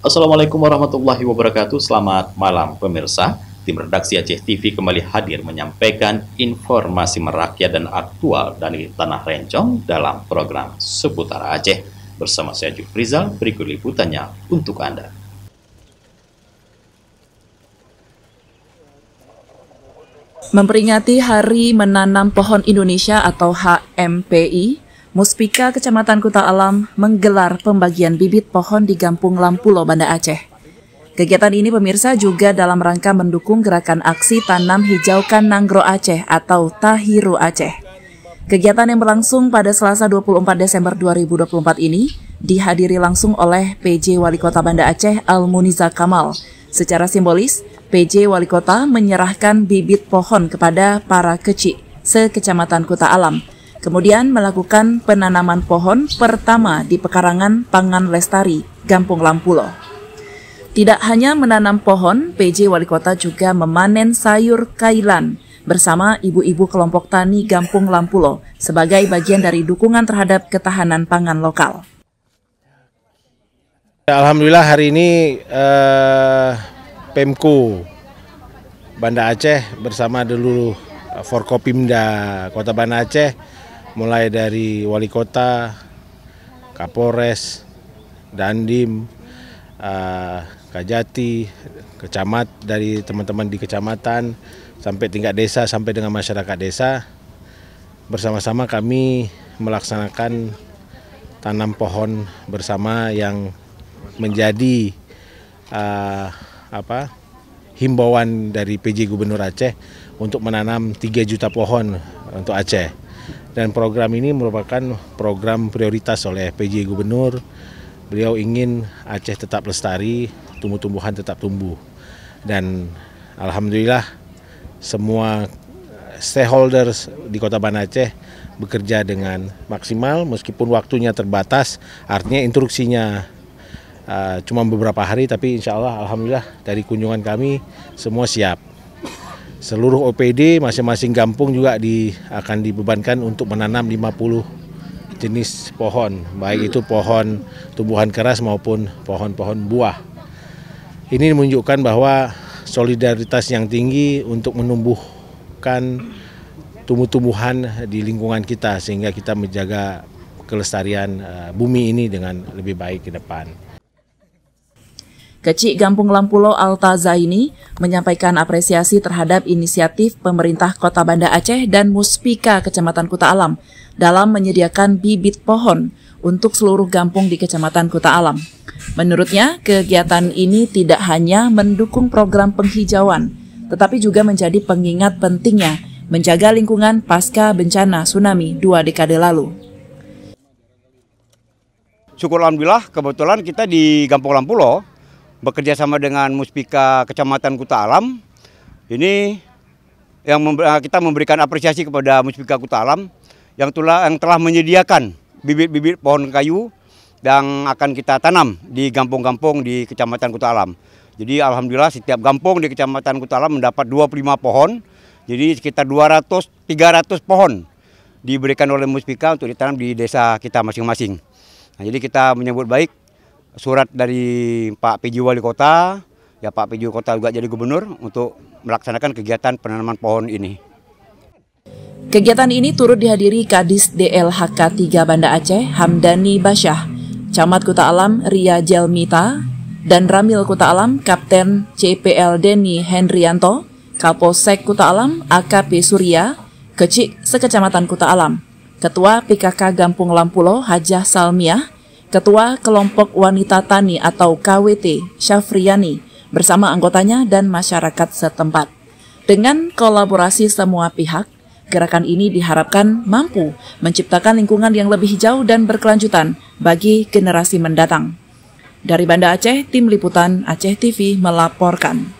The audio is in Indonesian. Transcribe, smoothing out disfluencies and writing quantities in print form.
Assalamualaikum warahmatullahi wabarakatuh. Selamat malam pemirsa. Tim redaksi Aceh TV kembali hadir menyampaikan informasi merakyat dan aktual dari Tanah Rencong dalam program Seputar Aceh. Bersama saya Jufrizal, berikut liputannya untuk Anda. Memperingati Hari Menanam Pohon Indonesia atau HMPI, Muspika Kecamatan Kuta Alam menggelar pembagian bibit pohon di Gampung Lampulo, Banda Aceh. Kegiatan ini pemirsa juga dalam rangka mendukung gerakan aksi Tanam Hijaukan Nanggro Aceh atau Tahiru Aceh. Kegiatan yang berlangsung pada Selasa 24 Desember 2024 ini dihadiri langsung oleh PJ Wali Kota Banda Aceh Al-Muniza Kamal. Secara simbolis, PJ Wali Kota menyerahkan bibit pohon kepada para kecik se-Kecamatan Kuta Alam. Kemudian melakukan penanaman pohon pertama di pekarangan Pangan Lestari, Gampung Lampulo. Tidak hanya menanam pohon, PJ Wali Kota juga memanen sayur kailan bersama ibu-ibu kelompok tani Gampung Lampulo sebagai bagian dari dukungan terhadap ketahanan pangan lokal. Alhamdulillah hari ini Pemko Banda Aceh bersama dulu Forkopimda Kota Banda Aceh, mulai dari Wali Kota, Kapolres, Dandim, Kajati, Kecamat, dari teman-teman di kecamatan, sampai tingkat desa, sampai dengan masyarakat desa, bersama-sama kami melaksanakan tanam pohon bersama yang menjadi himbauan dari PJ Gubernur Aceh untuk menanam 3 juta pohon untuk Aceh. Dan program ini merupakan program prioritas oleh PJ Gubernur. Beliau ingin Aceh tetap lestari, tumbuh-tumbuhan tetap tumbuh. Dan alhamdulillah semua stakeholders di Kota Banda Aceh bekerja dengan maksimal meskipun waktunya terbatas. Artinya instruksinya cuma beberapa hari, tapi insya Allah alhamdulillah dari kunjungan kami semua siap. Seluruh OPD masing-masing kampung juga akan dibebankan untuk menanam 50 jenis pohon, baik itu pohon tumbuhan keras maupun pohon-pohon buah. Ini menunjukkan bahwa solidaritas yang tinggi untuk menumbuhkan tumbuh-tumbuhan di lingkungan kita sehingga kita menjaga kelestarian bumi ini dengan lebih baik ke depan. Kecik Gampung Lampulo Alta Zaini menyampaikan apresiasi terhadap inisiatif pemerintah Kota Banda Aceh dan Muspika Kecamatan Kuta Alam dalam menyediakan bibit pohon untuk seluruh kampung di Kecamatan Kuta Alam. Menurutnya, kegiatan ini tidak hanya mendukung program penghijauan, tetapi juga menjadi pengingat pentingnya menjaga lingkungan pasca bencana tsunami 2 dekade lalu. Syukur alhamdulillah, kebetulan kita di Gampung Lampulo bekerja sama dengan Muspika Kecamatan Kuta Alam. Ini yang kita memberikan apresiasi kepada Muspika Kuta Alam yang telah menyediakan bibit-bibit pohon kayu yang akan kita tanam di kampung-kampung di Kecamatan Kuta Alam. Jadi alhamdulillah setiap kampung di Kecamatan Kuta Alam mendapat 25 pohon. Jadi sekitar 200-300 pohon diberikan oleh Muspika untuk ditanam di desa kita masing-masing. Nah, jadi kita menyambut baik surat dari Pak PJ Wali Kota, ya Pak PJ Wali Kota juga jadi gubernur untuk melaksanakan kegiatan penanaman pohon ini. Kegiatan ini turut dihadiri Kadis DLHK 3 Banda Aceh Hamdani Basyah, Camat Kuta Alam Ria Jelmita, dan Ramil Kuta Alam Kapten CPL Denny Hendrianto, Kapolsek Kuta Alam AKP Surya, Kecik se-Kecamatan Kuta Alam, Ketua PKK Gampung Lampulo Hajah Salmiah, Ketua Kelompok Wanita Tani atau KWT Syafriani bersama anggotanya dan masyarakat setempat. Dengan kolaborasi semua pihak, gerakan ini diharapkan mampu menciptakan lingkungan yang lebih hijau dan berkelanjutan bagi generasi mendatang. Dari Banda Aceh, Tim Liputan Aceh TV melaporkan.